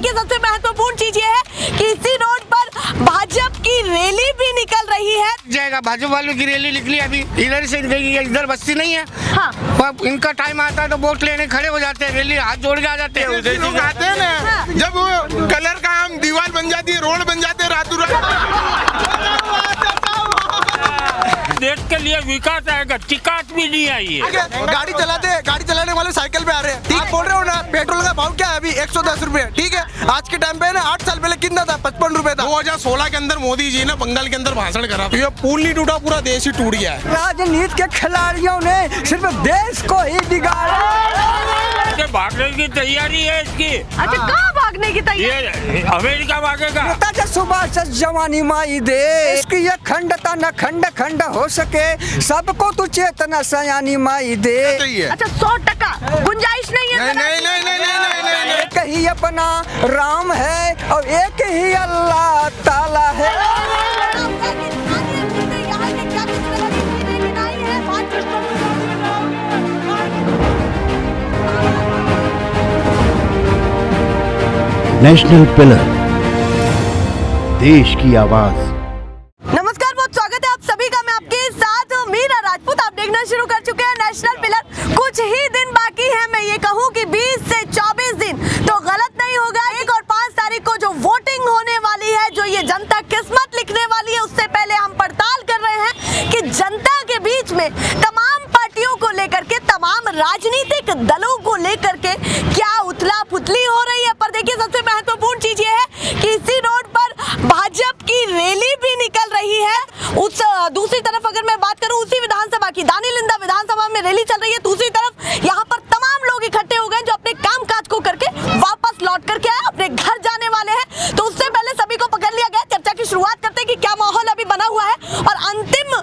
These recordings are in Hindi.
देखिए सबसे महत्वपूर्ण चीज ये है कि इसी रोड पर भाजपा की रैली भी निकल रही है। जाएगा भाजपा वालों की रैली निकली अभी इधर से गई, इधर बस्ती नहीं है। हाँ। इनका टाइम आता है तो वोट लेने खड़े हो जाते हैं, रैली हाथ जोड़ के आ जाते हैं। लोग आते हैं ना, जब वो कलर का हम दीवार बन जाती है, रोड बन जाते हैं रातों रात। देश के लिए विकास आएगा, टिकट भी नहीं आई है। गाड़ी चलाने वाले साइकिल पे आ रहे हैं, ठीक बोल रहे हो ना। पेट्रोल का भाव क्या है अभी? 110 रुपए, ठीक है। आज के टाइम पे ना 8 साल पहले कितना था? 55 रुपए था। 2016 के अंदर मोदी जी ने बंगाल के अंदर भाषण करा, ये पुल नहीं टूटा, पूरा देश ही टूट गया है। राजनीति के खिलाड़ियों ने सिर्फ देश को ही बिगाड़ा। भागने की तैयारी है इसकी। अच्छा, कहाँ भागने की तैयारी? ये अमेरिका भागेगा। सुबह जवानी माई दे, इसकी ये खंडता न खंड खंड हो सके, सबको तू चेतना सयानी माई दे। अच्छा, 100% गुंजाइश नहीं है। नहीं। एक ही अपना राम है और एक ही अल्लाह ताला है। नेशनल पिलर, देश की आवाज। नमस्कार, बहुत स्वागत है आप सभी का। मैं आपके साथ मीरा राजपूत। आप देखना शुरू कर चुके हैं नेशनल पिलर। कुछ ही दिन बाकी है, मैं ये कहूँ कि 20 से 24 दिन तो गलत नहीं होगा। 1 और 5 तारीख को जो वोटिंग होने वाली है, जो ये जनता किस्मत लिखने वाली है, उससे पहले हम पड़ताल कर रहे हैं कि जनता के बीच में तमाम पार्टियों को लेकर के, तमाम राजनीतिक दलों को लेकर के क्या उथला पुथली हो रही है। पर देखिए सबसे महत्वपूर्ण चीज ये है कि इसी रोड पर भाजपा की रैली भी निकल रही है। उस दूसरी तरफ अगर मैं बात करूं, उसी विधानसभा की दानीलिंदा विधानसभा में रैली चल रही है। दूसरी तरफ यहाँ पर तमाम लोग इकट्ठे हो गए जो अपने काम काज को करके वापस लौट करके आए, अपने घर जाने वाले हैं। तो उससे पहले सभी को पकड़ लिया गया। चर्चा की शुरुआत करते हैं कि क्या माहौल अभी बना हुआ है और अंतिम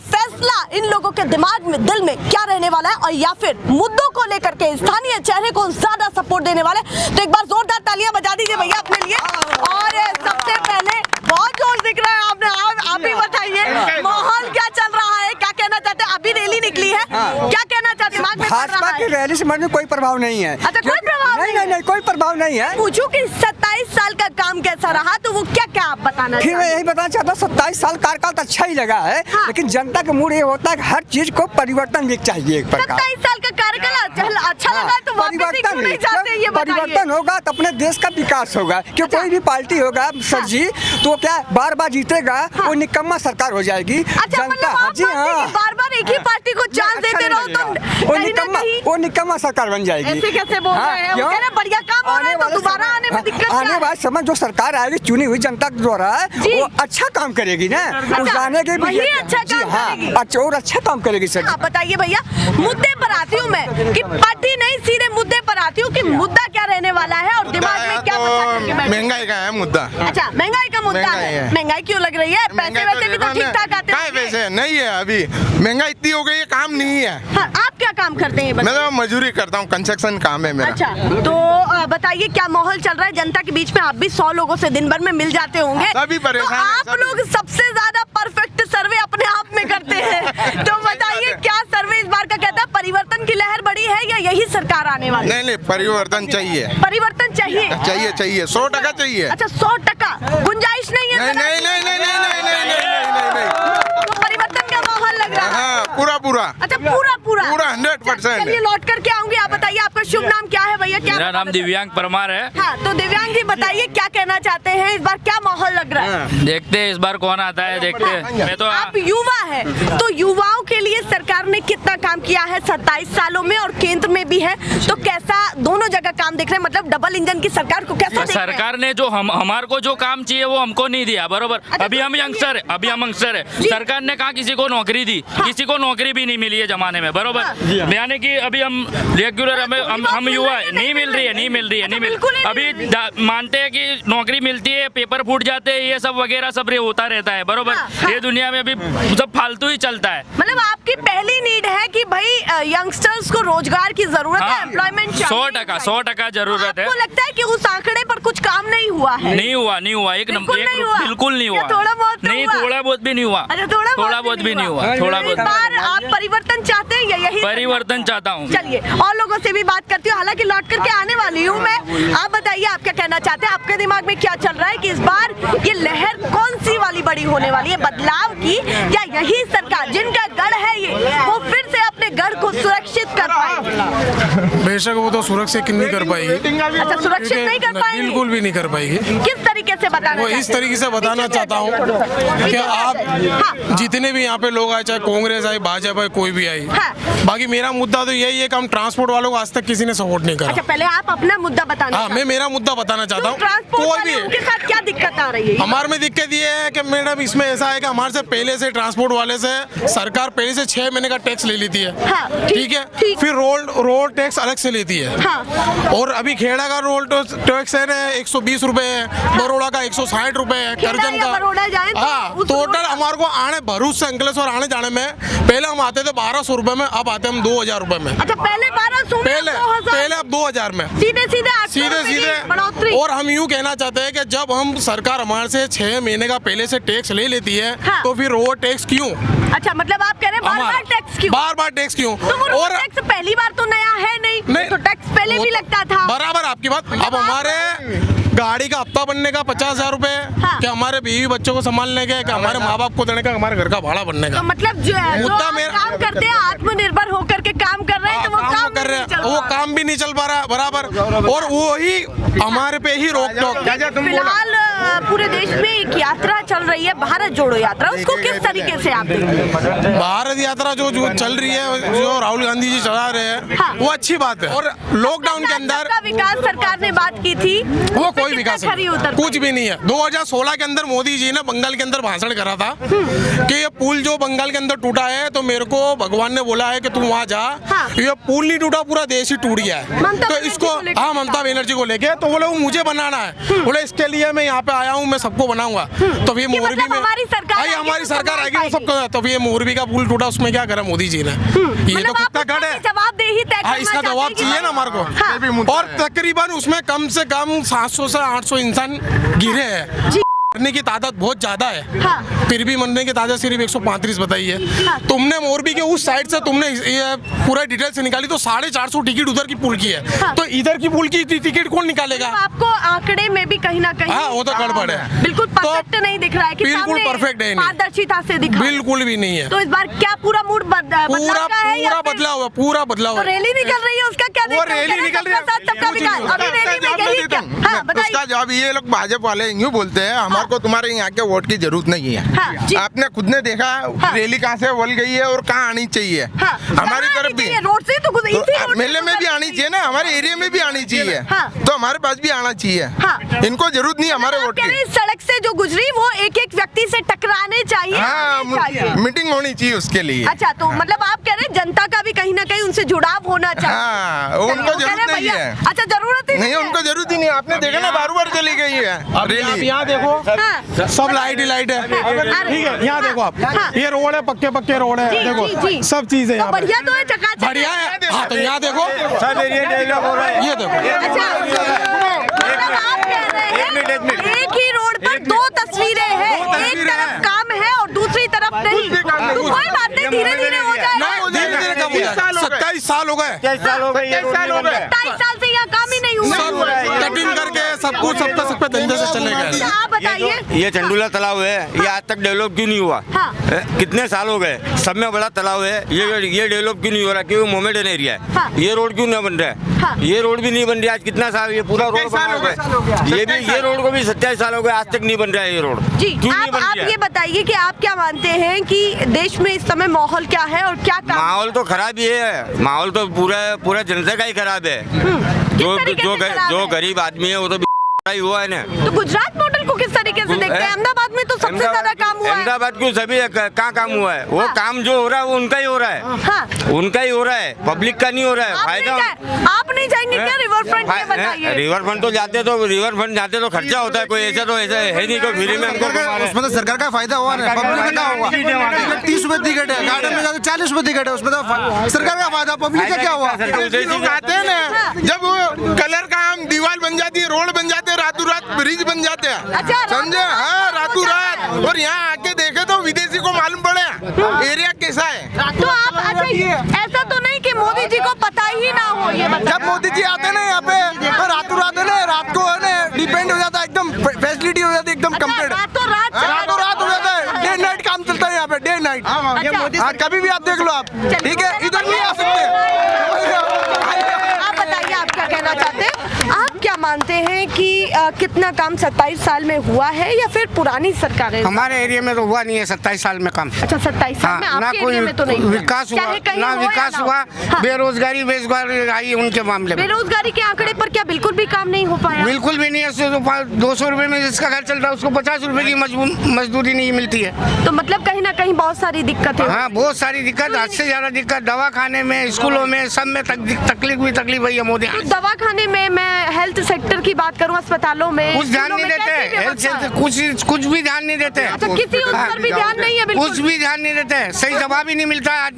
फैसला इन लोगों के दिमाग में, दिल में क्या रहने वाला है, और या फिर मुद्दों को लेकर के स्थानीय चेहरे को ज्यादा सपोर्ट देने वाले। तो एक बार जोरदार तालियां बजा दीजिए भैया अपने लिए। और सबसे पहले बहुत जोश दिख रहा है आपने, आप ही बताइए माहौल क्या चल रहा है, क्या कहना चाहते हैं? अभी रैली निकली है, क्या कहना चाहते हैं? दिमाग में भाजपा की रैली से मुझे कोई प्रभाव नहीं है। अच्छा, कोई प्रभाव नहीं, कोई प्रभाव नहीं है। पूछूं कि 27 साल का काम कैसा रहा, तो वो क्या क्या आप बताना फिर मैं यही बताना चाहता हूँ, 27 साल कार्यकाल तो अच्छा ही लगा है। हाँ। लेकिन जनता का मूड ये होता है कि हर चीज को परिवर्तन भी चाहिए। एक प्रकार 27 साल का कार्यकाल अच्छा लगा तो वापस ही क्यों नहीं जाते, ये बताइए। परिवर्तन होगा तो अपने देश का विकास होगा। क्यों कोई भी पार्टी होगा सर जी, तो क्या बार बार जीतेगा? वो निकम्मा सरकार हो जाएगी। अच्छा, मतलब जी हाँ, बार बार एक ही पार्टी को चांस देते रहो तो वो निकम्मा सरकार बन जाएगी। ऐसे कैसे बोल रहे हैं? वो कह रहे बढ़िया काम हो रहा है तो दोबारा आने में दिक्कत क्या है? आने वाले समय जो सरकार आएगी चुनी हुई जनता के द्वारा, वो अच्छा काम करेगी ना। उस आने के वही अच्छा काम करेगी। अच्छा, और अच्छा काम करेगी सर। आप बताइए भैया, मुद्दे पर आती हूँ मैं कि पार्टी नहीं, सीधे मुद्दे पर आती हूँ कि मुद्दा क्या रहने वाला है और दिमाग में क्या महंगाई का है मुद्दा। अच्छा, महंगाई का मुद्दा है। महंगाई क्यों लग रही है? पैसे वैसे भी तो ठीक ठाक आते हैं। पैसे नहीं है अभी, महंगाई इतनी हो गई है, काम नहीं है। हाँ, आप क्या काम करते हैं? मैं तो मजदूरी करता हूँ, कंस्ट्रक्शन काम है मेरा। अच्छा, तो बताइए क्या माहौल चल रहा है जनता के बीच में? आप भी 100 लोगों से दिन भर में मिल जाते होंगे, सभी परेशान तो हैं, आप लोग सबसे ज्यादा परफेक्ट सर्वे अपने आप में करते हैं। तो बताइए क्या सर्वे इस बार का कहता है? परिवर्तन की लहर बड़ी है या यही सरकार आने वाली? नहीं, परिवर्तन चाहिए। परिवर्तन चाहिए, 100% चाहिए। अच्छा, 100% गुंजाइश नहीं है? नहीं। तो परिवर्तन का माहौल लग रहा है? हाँ, पूरा। अच्छा, पूरा 100%। चलिए लौट करके आऊंगी। आप बताइए आपका शुभ नाम क्या है भैया? क्या मेरा नाम दिव्यांग परमार है। हाँ, तो दिव्यांग जी बताइए क्या कहना चाहते हैं? इस बार क्या माहौल लग रहा है? देखते हैं इस बार कौन आता है, देखते हैं। मैं तो आप युवा है, तो युवाओं के लिए सरकार ने कितना काम किया है 27 सालों में, और केंद्र में भी है, तो कैसा दोनों जगह काम देख रहे हैं? मतलब डबल इंजन की सरकार को कैसा देख रहे हैं? सरकार ने जो हमारे को जो काम चाहिए वो हमको नहीं दिया, बरोबर। अभी हम यंगस्टर है, सरकार ने कहा किसी को नौकरी दी, किसी को नौकरी भी नहीं मिली है जमाने में, बरोबर। यानी कि अभी हम रेगुलर हम युवा नहीं मिल रही है। अभी मानते हैं कि नौकरी मिलती है, पेपर फूट जाते हैं, ये सब वगैरह सब होता रहता है, बरोबर। ये दुनिया में अभी सब फालतू ही चलता है। मतलब आपकी पहली नीड है कि भाई यंगस्टर्स को रोजगार की जरूरत है, एम्प्लॉयमेंट 100% जरूरत है। आपको लगता है कि उस आंकड़े पर कुछ काम नहीं हुआ है? नहीं हुआ, एक नंबर, बिल्कुल नहीं हुआ। थोड़ा बहुत नहीं, थोड़ा बहुत भी नहीं हुआ। अच्छा, थोड़ा बहुत भी नहीं हुआ। थोड़ा बहुत। इस बार आप परिवर्तन चाहते हैं या यही परिवर्तन चाहता हूँ। चलिए और लोगों से भी बात करती हूँ, हालांकि लौट करके आने वाली हूँ मैं। आप बताइए आप क्या कहना चाहते हैं, आपके दिमाग में क्या चल रहा है कि इस बार ये लहर कौन सी वाली बड़ी होने वाली है, बदलाव की या यही सरकार जिनका गढ़ है ये वो फिर से अपने गढ़ को सुरक्षित कर पाएगी? बेशक वो तो सुरक्षित नहीं कर पाएगी। अच्छा, सुरक्षित नहीं कर पाएगी, बिल्कुल भी नहीं कर पाएगी। किस तरीके से बताना? वो इस तरीके से बताना चाहता हूँ कि आप जितने भी यहाँ पे लोग आए, चाहे कांग्रेस आए, भाजपा आए, कोई भी आई, हाँ। बाकी मेरा मुद्दा तो यही है कि हम ट्रांसपोर्ट वालों को आज तक किसी ने सपोर्ट नहीं करा। अच्छा, पहले आप अपना मुद्दा बताना। हाँ, मैं मेरा मुद्दा बताना चाहता हूँ। ट्रांसपोर्ट कोई वाले भी उनके साथ क्या दिक्कत आ रही है? हमारे में दिक्कत ये है कि मैडम इसमें ऐसा है कि हमारे से पहले से ट्रांसपोर्ट वाले से सरकार पहले से 6 महीने का टैक्स ले लेती है। हाँ, ठीक है, ठीक। फिर रोड टैक्स अलग से लेती है। हाँ। और अभी खेड़ा का रोड टैक्स है 120 रुपए है, बड़ौदा का 160 रुपए है, खेड़ा करजन या का। बड़ौदा जाएं तो हाँ, उस टोटल रोड- हमारे को आने भरूच से अंकलेश्वर आने जाने में पहले हम आते थे 1200 रुपए में, अब आते हम 2000 रुपए में। अच्छा, पहले 1200 पहले अब 2000 में सीधे सीधे 800 सीधे बढ़ोतरी। और हम यूँ कहना चाहते हैं कि जब हम सरकार हमारे से 6 महीने का पहले से टैक्स ले लेती है, हाँ। तो फिर रोड टैक्स क्यों? अच्छा, मतलब आप कह रहे हैं बार-बार टैक्स क्यों? बार टैक्स क्यों? तो वो और टैक्स पहली बार तो नया है नहीं, तो टैक्स पहले वो भी तो लगता था। बराबर आपकी बात। अब हमारे गाड़ी का हफ्ता बनने का 50,000 रुपए, हाँ। कि हमारे बीवी बच्चों को संभालने के, कि हमारे माँ बाप को देने का, हमारे घर का भाड़ा बनने तो का। मतलब जो मुद्दा आप मेरा- काम करते हैं, आत्मनिर्भर होकर के काम कर रहे हैं, तो वो काम कर रहे नहीं चल हैं, वो रहा। काम भी नहीं चल पा रहा बराबर, और वो ही हमारे पे ही रोक टोक। फिलहाल पूरे देश में एक यात्रा चल रही है, भारत जोड़ो यात्रा, उसको किस तरीके से आप देखते हैं? भारत यात्रा जो चल रही है, जो राहुल गांधी जी चला रहे हैं, हाँ। वो अच्छी बात है। और लॉकडाउन के अंदर सबका विकास सरकार ने बात की थी, वो कोई विकास खरी नहीं, उतर कुछ भी नहीं है। 2016 के अंदर मोदी जी ने बंगाल के अंदर भाषण करा था कि ये पुल जो बंगाल के अंदर टूटा है, तो मेरे को भगवान ने बोला है कि तू वहाँ जा। हाँ। ये पुल नहीं टूटा, पूरा देश ही टूट गया है। ममता तो बनर्जी इसको, को लेके हाँ, ममता बनर्जी को लेके, तो बोले वो मुझे बनाना है, बोले इसके लिए मैं यहाँ पे आया हूँ, मैं सबको बनाऊंगा। तो ये कि मोरबी मतलब में हमारी सरकार आई, आएगी हमारी तो सरकार संभाल आएगी तो सबको। तो ये मोरबी का पुल टूटा, उसमें क्या करा मोदी जी ने? ये मतलब तो आप कितना गढ़ है। जवाबदेही तय हाँ, करना इसका चाहते जवाब हैं कि चाहिए ना हमारे हाँ। को। और तकरीबन उसमें कम से कम 700 से 800 इंसान गिरे हैं। जी। मरने की तादाद बहुत ज्यादा है, हाँ। फिर भी मरने की तादाद सिर्फ 135 बताई है। हाँ। तुमने मोरबी के उस साइड से तुमने ये पूरा डिटेल से निकाली, तो 450 टिकट उधर की पुल की है। हाँ। तो इधर की पुल की टिकट कौन निकालेगा? तो आपको आंकड़े में भी कहीं ना कहीं हाँ, वो तो गड़बड़ है। बिल्कुल परफेक्ट नहीं दिख रहा है कि बिल्कुल सामने perfect है नहीं। पारदर्शिता से दिख रहा है। बिल्कुल भी नहीं है। तो इस बार क्या पूरा मूड पूरा बदला हुआ, पूरा बदला तो हुआ। रैली निकल रही है, उसका क्या वो देखते हैं? रैली कह रहे हैं निकल रही है, सबका साथ सबका कुछ विकास। नहीं अभी रैली में यही क्या? हाँ, बताइए। उसका जवाब ये लोग भाजपा वाले यूँ बोलते हैं, हमारे को तुम्हारे यहाँ के वोट की जरूरत नहीं है। हाँ, जी। आपने खुद ने देखा हाँ। रैली कहाँ से बोल गई है और कहाँ आनी चाहिए। हाँ, हमारी कहाँ तरफ आनी भी चाहिए? रोड से तो इसी रोड से मेले में भी गुजरनी आनी चाहिए ना, हमारे एरिया में भी आनी चाहिए। हाँ। तो हमारे पास भी आना चाहिए। हाँ। इनको जरूरत नहीं हमारे आप वोट कह रहे की। हैं सड़क से जो गुजरी वो एक एक व्यक्ति से टकराने चाहिए, हाँ, आने चाहिए। मीटिंग होनी चाहिए उसके लिए। अच्छा, तो मतलब आप कह रहे हैं जनता का भी कहीं ना कहीं उनसे जुड़ाव होना चाहिए। हाँ, चलिए, उनको वो कह रहे जरूरत हैं नहीं भैया, है। अच्छा, जरूरत ही नहीं, उनको जरूरत ही नहीं। आपने देखा ना, बार बार चली गई है आप रैली। यहाँ देखो, हाँ। सब लाइट ही लाइट है। ठीक है, यहाँ देखो आप, हाँ। ये रोड है, पक्के रोड है, जी, देखो जी, जी। सब चीजें तो यहाँ पे। बढ़िया तो है, चकाचक बढ़िया है। हाँ, तो यहाँ देखो, ये देखो, अच्छा, मतलब आप कह रहे हैं एक ही रोड पर दो तस्वीरें हैं, एक तरफ काम है और दूसरी तरफ नहीं। तो कोई बात नहीं, धीरे धीरे हो जाएगा। धीरे कब हो जाए? 27 साल हो गए। 27 साल से यहाँ काम ही नहीं हुआ। सब कटिंग करके सब कुछ सब पे धंधे से चले गए। आप बताइए। ये चंडूला तालाब है, ये आज तक डेवलप क्यों नहीं हुआ? हाँ। कितने साल हो गए? सब में बड़ा तालाब है, ये डेवलप क्यों नहीं हो रहा? क्योंकि मोमेडन एरिया हाँ। है। ये रोड क्यों नहीं बन रहा है? हाँ। ये रोड भी नहीं बन रहा है। आज कितना साल, ये पूरा रोड बना हुआ है। ये भी, ये रोड को भी 27 साल हो गए, आज तक नहीं बन रहा है ये रोड। जी, क्यों नहीं बन आप रहा ये है? बताइए कि आप क्या मानते हैं कि देश में इस समय माहौल क्या है और क्या काम? माहौल तो खराब ही है, माहौल तो पूरा जनता का ही खराब है। तरीके से खराब जो है? गरीब आदमी है वो तो ही हुआ है ना। तो गुजरात मॉडल को किस तरीके से देखते हैं? अहमदाबाद में तो सबसे ज्यादा काम हुआ है। अहमदाबाद क्यों, सभी कहाँ काम हुआ है? वो हाँ। काम जो हो रहा है वो उनका ही हो रहा है। हाँ। उनका ही हो रहा है, पब्लिक का नहीं हो रहा है। आप नहीं जाएंगे क्या रिवर फ्रंट? ये बताइए। रिवर फ्रंट तो जाते तो खर्चा होता है, कोई ऐसा तो ऐसा है नहीं कोई फ्री में हमको घुमा रहे हैं। उसमें तो सरकार का फायदा हुआ ना, पब्लिक का क्या हुआ? 30 रुपए टिकट है, गार्डन में जाकर 40 रुपए टिकट है, उसमें तो सरकार का फायदा, पब्लिक का क्या हुआ? लोग आते हैं ना, जब वो कलर का हम दीवार बन जाती है, रोड बन जाते हैं, रातों रात ब्रिज बन जाते हैं। अच्छा, समझे? हाँ, रातों रात। और यहाँ आके देखे तो विदेशी को मालूम पड़े एरिया कैसा है। तो आप अच्छा, ऐसा तो पता ही ना हो, ये बताइए। जब मोदी जी आते ना यहाँ पे तो रातों रात है ना, रात को है ना डिपेंड हो जाता है, एकदम फैसिलिटी हो जाती है एकदम कम्प्लीट। रातों रात हो जाता है, डे नाइट काम चलता है यहाँ पे, डे नाइट। हाँ, कभी भी आप देख लो आप, ठीक है, इधर नहीं आ सकते। आप बताइए, आप क्या कहना चाहते हैं? आप क्या मानते हैं कि कितना काम 27 साल में हुआ है या फिर पुरानी सरकारें? हमारे एरिया में तो हुआ नहीं है 27 साल में काम। अच्छा, 27 साल में हाँ, ना आपके कोई एरिया में तो नहीं हुआ। विकास हुआ, चाहे कहीं ना हो या विकास ना हो। हुआ, हाँ। बेरोजगारी आई उनके मामले में। बेरोजगारी के आंकड़े पर क्या बिल्कुल भी काम नहीं हो पाया? बिल्कुल भी नहीं है। 200 रुपए में जिसका घर चल रहा है उसको 50 रुपए की मजदूरी नहीं मिलती है। तो मतलब कहीं ना कहीं बहुत सारी दिक्कत है। हाँ, बहुत सारी दिक्कत, हद से ज्यादा दिक्कत। दवा खाने में, स्कूलों में, सब में तकलीफ हुई है मोदी। तो दवाखाने में, मैं हेल्थ सेक्टर की बात करूं, अस्पतालों में कुछ ध्यान स्कूलों नहीं में देते, कैसी हेल्थ व्यवस्था है? से कुछ भी ध्यान नहीं देते। अच्छा, किसी उस पर भी ध्यान नहीं है बिल्कुल? कुछ भी ध्यान नहीं देते, सही जवाब ही नहीं मिलता है।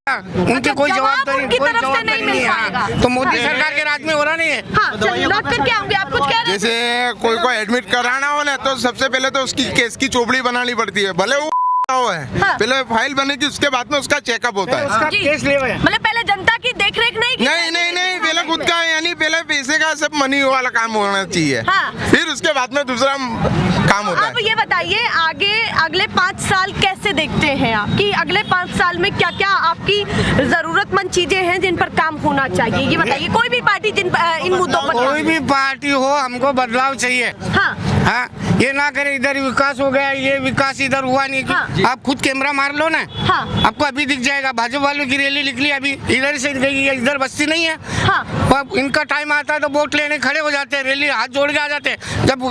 उनकी अच्छा, कोई जवाब जवाबदारी उनकी कोई तरफ से जवाबदारी नहीं नहीं मिल है। पाएगा। हाँ, तो मोदी सरकार के राज में हो रहा नहीं है। हाँ, चलिए लौट करके आऊंगी। आप कुछ कह रहे हैं? जैसे कोई को एडमिट कराना हो ना तो सबसे पहले तो उसकी केस की चोपड़ी बनानी पड़ती है, भले वो है। हाँ। पहले फाइल बनेगी, उसके बाद में उसका चेकअप होता है। उसका जी। केस ले हुए। मतलब पहले जनता की देखरेख नहीं की नहीं नहीं नहीं, पहले खुद का, यानी पहले पैसे का सब मनी वाला काम होना चाहिए। हाँ। फिर उसके बाद में दूसरा काम होता आप है। ये बताइए, आगे अगले 5 साल कैसे देखते हैं आप कि अगले 5 साल में क्या क्या आपकी जरूरतमंद चीजें हैं जिन पर काम होना चाहिए? ये बताइए, कोई भी पार्टी इन मुद्दों पर कोई भी पार्टी हो, हमको बदलाव चाहिए। हाँ, हाँ, ये ना करे इधर विकास हो गया, ये विकास इधर हुआ नहीं। हाँ। आप खुद कैमरा मार लो ना, हाँ। आपको अभी दिख जाएगा। भाजपा वालों की रैली निकली अभी, इधर से गई है, इधर बस्ती नहीं है। हाँ। अब इनका टाइम आता है तो वोट लेने खड़े हो जाते हैं, रैली हाथ जोड़ के आ जाते हैं। जब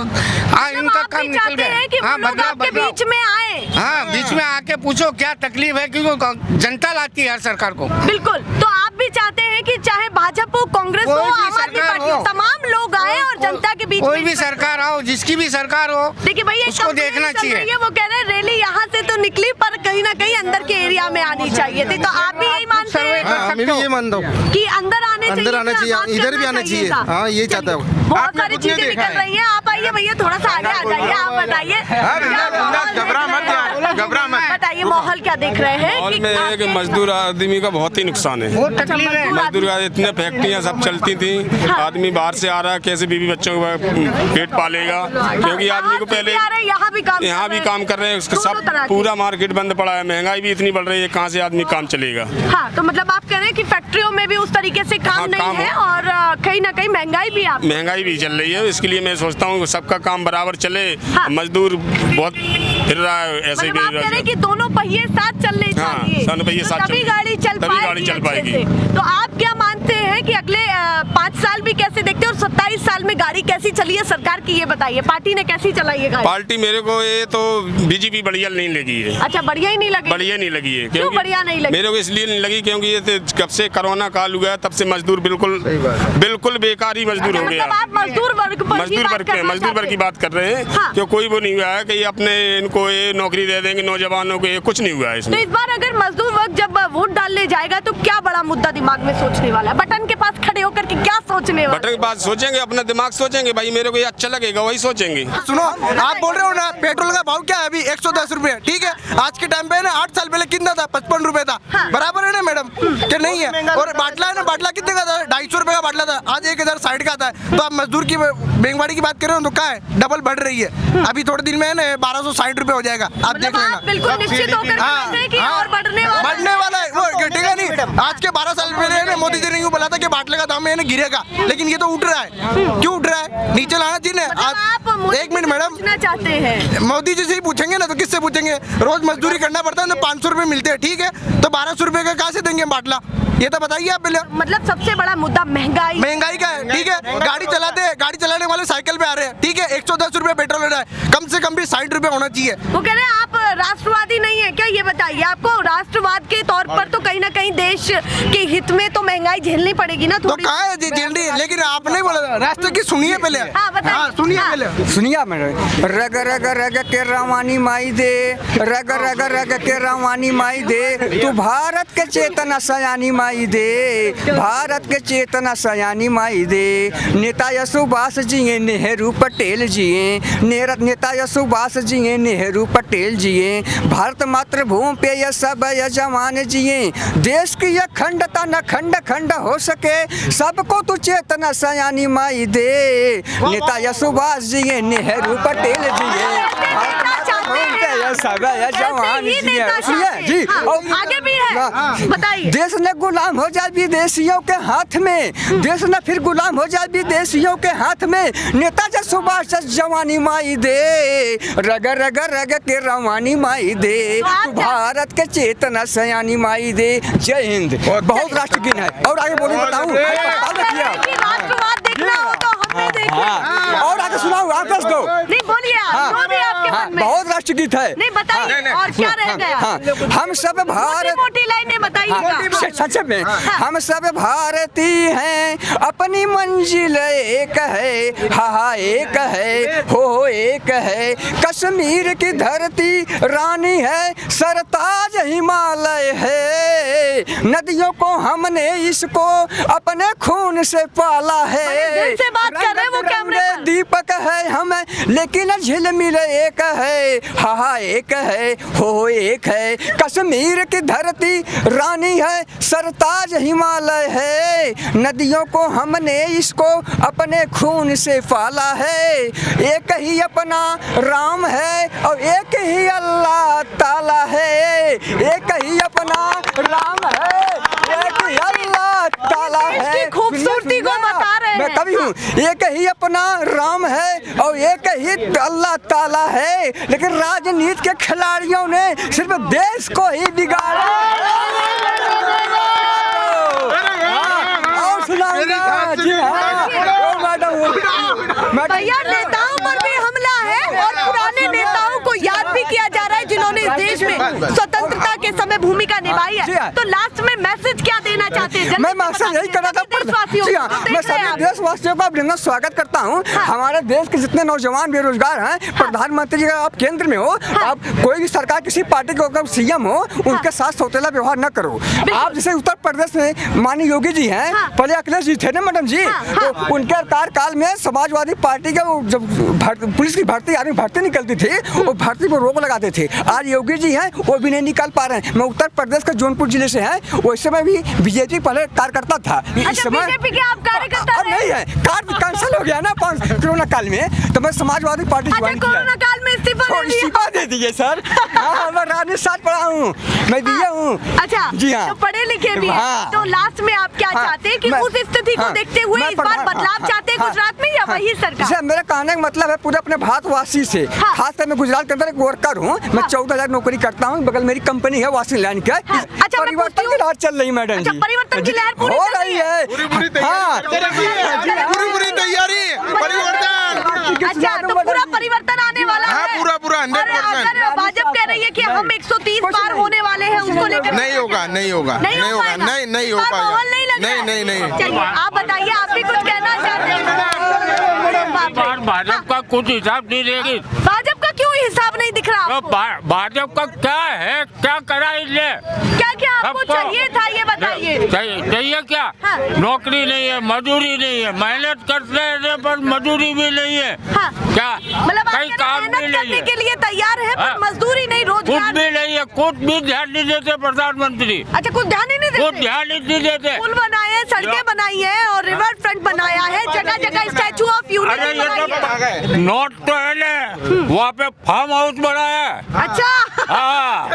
इनका आप काम भी निकल चाहते हैं कि गया। वो हाँ, लोग आपके बीच में आए। हाँ, बीच में आके पूछो क्या तकलीफ है, क्योंकि जनता लाती है हर सरकार को। बिल्कुल, तो आप भी चाहते हैं कि चाहे भाजपा हो, कांग्रेस हो, कोई भी आम आदमी सरकार पार्टी, हो। तमाम लोग आए और जनता के बीच कोई में भी सरकार आओ, जिसकी भी सरकार हो, देखिए भैया, एक उसको कंप्लेंट देखना चल रही चाहिए। है, वो कह रहे हैं रैली यहाँ से तो निकली पर कहीं ना कहीं अंदर के एरिया में आनी चाहिए थी। तो आप भी यही मानते हैं हाँ, मैं भी ये मानता हूँ, कि अंदर आने अंदर आना क्या चाहिए, बात इधर भी करना आना चाहिए। था? हाँ, ये चाहता चलिए, हूँ। बहुत आपने सारी कुछ नहीं चीजें देखा निकल है। रही हैं। आप आइए भैया, थोड़ा सा आगे आ जाइए। आप बताइए, घबरा मत यार, घबरा मत। बताइए माहौल क्या देख रहे हैं? माहौल कि में है कि आपके- मजदूर आदमी का बहुत ही नुकसान है। बहुत तकलीफ है। मजदूर का इतने फैक्ट्रियां सब चलती थी, आदमी बाहर से आ रहा है, कैसे बीवी बच्चों का पेट पालेगा? क्योंकि आदमी को पहले यहाँ भी काम यहाँ भी काम कर रहे हैं, उसका दोनों तरह सब के। पूरा मार्केट बंद पड़ा है, महंगाई भी इतनी बढ़ रही है, कहाँ से आदमी काम चलेगा? हाँ, तो मतलब आप कह रहे हैं कि फैक्ट्रियों में भी उस तरीके से काम हाँ, नहीं काम है और कहीं ना कहीं महंगाई भी आप महंगाई भी चल रही है, इसके लिए मैं सोचता हूँ कि सबका काम बराबर चले। हाँ। मजदूर बहुत फिर रहा है ऐसे मतलब आप कह रहे हैं कि दोनों पहिए साथ चलने हाँ, चाहिए, दोनों पहिए तो साथ तभी चलने- गाड़ी चल तभी पाएगी गाड़ी चल अच्छे पाएगी। से। तो आप क्या मानते हैं कि अगले 5 साल भी कैसे देखते हैं और 27 साल में गाड़ी कैसी चली है सरकार की? ये बताइए, पार्टी ने कैसी चलाई है गाड़ी? पार्टी मेरे को ये तो बीजेपी बढ़िया नहीं लगी है, अच्छा, बढ़िया ही नहीं लगी? बढ़िया नहीं लगी है। क्यों बढ़िया नहीं लगी? मेरे को इसलिए नहीं लगी क्योंकि ये कब से कोरोना काल हुआ है तब से मजदूर बिल्कुल बेकार ही मजदूर हो गया। मतलब आप मजदूर वर्ग पर ही बात करना मजदूर वर्ग चाहते की बात कर रहे हैं। हाँ। क्यों कोई वो नहीं हुआ है कि अपने इनको ये नौकरी दे देंगे नौजवानों को, ये कुछ नहीं हुआ है तो इसमें। इस बार अगर मजदूर वर्ग जब वोट डालने जाएगा तो क्या बड़ा मुद्दा दिमाग में सोचने वाला है? बटन के पास खड़े होकर के क्या सोचने वाला? बटन के बाद सोचेंगे, अपना दिमाग सोचेंगे, भाई मेरे को ये अच्छा लगेगा वही सोचेंगे। सुनो, आप बोल रहे हो ना पेट्रोल का भाव क्या है अभी? 110 रुपए, ठीक है। आज के टाइम पे ना 8 साल पहले कितना था? 55 रुपए था। हाँ। बराबर है ना मैडम? क्या नहीं है? और बाटला है ना, बाटला कितने का था? 250 रुपए का बाटला था, आज 1060 का था। तो आप मजदूर की महंगाई की बात कर रहे हो तो क्या है? डबल बढ़ रही है। अभी थोड़े दिन में है ना 1260 रुपए हो जाएगा, आप देख मतलब लेना। आप बिल्कुल निश्चित होकर के हाँ, कहते हैं कि हाँ। और बढ़ने वाला है। बढ़ने वाला है वो, ठीक है नहीं? आज के 12 साल पहले ना मोदी जी ने यूं बोला था कि बाटले का दाम है ना गिरेगा, लेकिन ये तो उठ रहा है। क्यों उठ रहा है? नीचे लाना चाहिए मतलब ना। आप मोदी एक मिनट से मैडम, पूछना चाहते हैं? मोदी जी से ही पूछेंगे ना तो किससे पूछेंगे? रोज मजदूरी करना पड़ता है तो 500 रुपए मिलते हैं, ठीक है। तो 1200 रुपए का कहाँ से देंगे बाटला? ये तो बताइए आप पहले। मतलब सबसे बड़ा मुद्दा महंगाई महंगाई का है, ठीक है। गाड़ी चलाने वाले साइकिल पे आ रहे हैं, ठीक है। 110 रुपए पेट्रोल हो रहा है, कम से कम भी 60 रुपए होना चाहिए। वो कह रहे हैं आप राष्ट्रवादी नहीं है क्या? ये बताइए, आपको राष्ट्रवाद के तौर पर तो कहीं ना कहीं देश के हित में तो महंगाई झेलनी पड़ेगी ना तो थोड़ी। कहाँ है झेलनी? लेकिन आपने बोला राष्ट्र की सुनिए पहले। हाँ, बताइए। हाँ, सुनिए हाँ। पहले। सुनिया मेरे रग रग रग के रवानी माई दे, रग रग रग के रवानी माई दे, तू भारत के चेतना सयानी माई दे, भारत के चेतना सयानी माई दे। नेता सुभाष जी, नेहरू पटेल जी, नेता सुभाष जिए, नेहरू पटेल जिए, भारत मातृभूमि पे ये सब जवान जिए। देश की अखंडता न खंड खंड हो सके, सबको तू चेतना सयानी माई दे। नेता सुभाष जिए, नेहरू पटेल जिए, भारत मातृभूमि पे ये सब जवान जिए। जी आगे भी है, बताइए। देश न गुलाम हो जाए विदेशियों के हाथ में, देश न फिर गुलाम हो जाए विदेशियों के हाथ में। नेताजी सुभाष जवानी माई दे, रग रग रग के रवानी माई दे, तू भारत के चेतना सयानी माई दे। जय हिंद। बहुत राष्ट्रगीत है और आगे बोली बताऊं, राष्ट्रवाद देखना हो तो हमने देखा। और आगे सुनाऊं, आकाश दो। नहीं बोलिए, जो भी आपके मन में। बहुत राष्ट्रगीत है। नहीं बताइए और क्या रह गया। हम सब भारत, मोटी लाइनें बताइएगा। सच में हम सब भारतीय हैं, अपनी मंजिल एक है, हा एक है, हो एक है। कश्मीर की धरती रानी है, सरताज हिमालय है। नदियों को हमने इसको अपने खून से पाला है। दिल से बात कर रहे हैं वो कैमरे पर। दीपक है हमें लेकिन झिलमिल एक है, हा एक है, हो एक है। कश्मीर की धरती रानी है, सरताज हिमालय है। नदियों को हमने इसको अपने खून से पाला है। एक ही अपना राम है और एक ही अल्लाह ताला है। एक ही अपना राम है, एक ही अल्लाह ताला है। इसकी खूबसूरती को बता रहे हैं। मैं कवि हूँ। एक ही अपना राम है और एक ही अल्लाह ताला है, लेकिन राजनीति के खिलाड़ियों ने सिर्फ देश को ही बिगाड़ा। और सुनाऊंगा। जी हाँ भैया, नेताओं पर भी हमला है और पुराने नेताओं को याद भी किया जा रहा है जिन्होंने इस देश में स्वतंत्रता के समय भूमिका निभाई है। तो लास्ट में मैसेज क्या देना चाहते हैं? मैं मैसेज यही करना था। मैं सभी देशवासियों का अभिनंदन स्वागत करता हूँ। हमारे देश के जितने नौजवान बेरोजगार हैं, प्रधानमंत्री जी का आप केंद्र में हो, आप कोई भी सरकार किसी पार्टी के अगर सीएम हो, उनके साथ सौतेला व्यवहार न करो। आप जैसे उत्तर प्रदेश में माननीय योगी जी हैं, पहले अखिलेश जी थे ना मैडम जी, तो उनके कार्यकाल में समाजवादी पार्टी का जब पुलिस की भर्ती, आर्मी भर्ती निकलती थी, वो भर्ती पर रोक लगाते थे। आज योगी जी हैं, वो भी नहीं निकाल पा रहे हैं। मैं उत्तर प्रदेश के जौनपुर जिले से हैं, उस समय भी बीजेपी पहले कार्यकर्ता था। इस समय बीजेपी के आप कार्यकर्ता नहीं है, कार्य कैंसिल हो गया ना कोरोना काल में, तो मैं समाजवादी पार्टी ज्वाइन किया। कोरोना काल में इस्तीफा दे दीजिए सर। हाँ, मैं राजनीति साथ पढ़ा हूँ, मैं दिया हूँ। अच्छा जी हाँ, तो पढ़े लिखे भी हैं। तो लास्ट में आप क्या चाहते हैं कि उस स्थिति को देखते हुए इस बार बदलाव चाहते हैं गुजरात में या वही सरकार? मेरा कहने का मतलब है पूरे अपने भारतवासी से, खासकर मैं गुजरात के अंदर एक वर्कर हूँ। मैं 14,000 नौकरी करता हूँ, बगल मेरी कंपनी है वाशिंग लाइन की। परिवर्तन की लहर चल रही मैडम जी, परिवर्तन की लहर हो रही है। पूरी तैयारी परिवर्तन। अच्छा, तो पूरा परिवर्तन आने वाला है। पूरा 100%। भाजपा कह रही है कि हम 130 पार होने वाले हैं, उसको लेकर नहीं होगा, नहीं होगा, नहीं होगा, नहीं हो पाएगा। नहीं। चलिए आप बताइए, आप भी कुछ कहना चाहते हैं? भाजपा का कुछ हिसाब नहीं देगी। भाजपा का क्यों हिसाब नहीं दिख रहा? भाजपा का क्या है, क्या करा इसने? क्या आपको चाहिए था, ये बताइए। चाहिए क्या? नौकरी नहीं है, मजदूरी नहीं है, मेहनत करते हैं पर मजदूरी भी नहीं है। क्या मतलब कहीं काम भी नहीं करने के लिए तैयार है पर मजदूरी नहीं, रोजगार कुछ भी नहीं है, कुछ भी ध्यान नहीं देते प्रधानमंत्री। अच्छा, कुछ ध्यान ही नहीं देते? कुछ ध्यान नहीं देते। पुल बनाए हैं, सड़कें बनाई है और रिवर फ्रंट बनाया है, जगह जगह स्टैचू ऑफ यूनिटी बनाई है। नोट तो है ना, वहाँ पे फार्म हाउस बनाया है। अच्छा हाँ,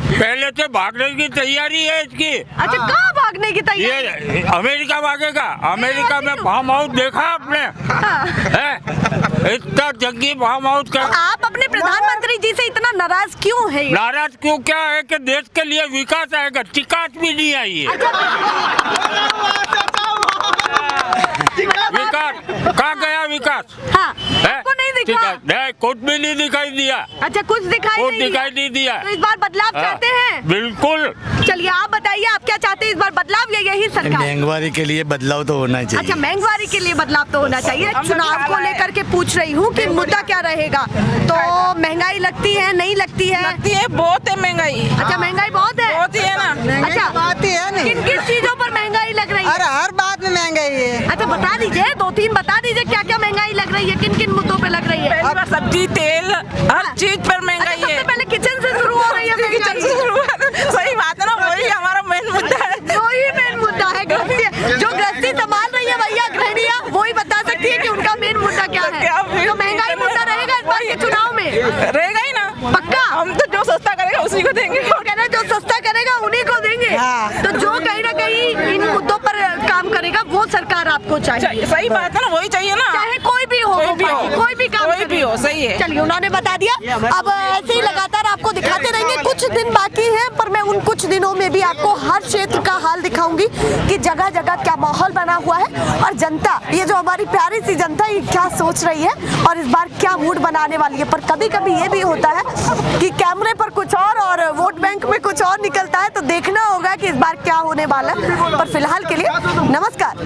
पहले से भागने की तैयारी है इसकी। अच्छा, कहाँ भागने की तैयारी? ये अमेरिका भागेगा। अमेरिका में फार्म हाउस देखा आपने? इतना जंगी फार्म हाउस का। आप अपने प्रधानमंत्री जी से इतना नाराज क्यों है? नाराज क्यों क्या है कि देश के लिए विकास आएगा, टिकाट भी नहीं आई है। विकास कहाँ गया विकास? हाँ, आपको नहीं दिखा? नहीं, कुछ भी नहीं दिखाई दिया। अच्छा, कुछ दिखाई नहीं दिया। तो इस बार बदलाव चाहते हैं? बिल्कुल। चलिए आप बताइए, आप क्या चाहते हैं इस बार, बदलाव या यही सरकार? महंगाई के लिए बदलाव तो होना चाहिए। अच्छा, महंगाई के लिए बदलाव तो होना चाहिए। चुनाव को लेकर के पूछ रही हूँ कि मुद्दा क्या रहेगा। तो महंगाई लगती है, नहीं लगती है? लगती है, बहुत है महंगाई। अच्छा, महंगाई बहुत है? बहुत ही है ना। अच्छा, बात ही है नहीं। किन चीजों पर महंगाई लग रही है? अरे हर बात में महंगाई है। अच्छा, बता दीजिए, 2-3 बता दीजिए क्या क्या महंगाई लग रही है, किन किन मुद्दों पे लग रही है? सब्जी, हर चीज पर महंगाई सबसे है। पहले किचन से शुरू हो रही है किचन से महंगाई। शुरुआत, सही बात है ना, वही हमारा मेन मुद्दा है। वही मेन मुद्दा है। गृहस्थी जो गृहस्थी संभाल रही है भैया गृहिणियाँ वही बता सकती है कि उनका मेन मुद्दा क्या है। क्या तो महंगाई मुद्दा रहेगा इस बार के चुनाव में, रहेगा ही ना, पक्का। हम तो जो सस्ता करेगा उसी को देंगे। वो कहना जो सस्ता करेगा उन्हीं को देंगे। हाँ। तो जो कहीं ना कहीं इन मुद्दों पर काम करेगा वो सरकार आपको चाहिए। सही बात है ना, वही चाहिए ना, चाहे कोई भी हो, कोई भी हो, कोई भी काम कोई भी हो, सही है। चलिए उन्होंने बता दिया। अब ऐसे ही लगातार आपको दिखाते रहेंगे। कुछ दिन बाकी है पर मैं उन कुछ दिनों में भी आपको हर क्षेत्र का हाल दिखाऊंगी कि जगह जगह क्या माहौल बना हुआ है और जनता, ये जो हमारी प्यारी सी जनता, ये क्या सोच रही है और इस बार क्या मूड बनाने वाली है। पर कभी कभी ये भी होता है कि कैमरे पर कुछ और वोट बैंक में कुछ और निकलता है, तो देखना होगा कि इस बार क्या होने वाला है। पर फिलहाल के लिए नमस्कार।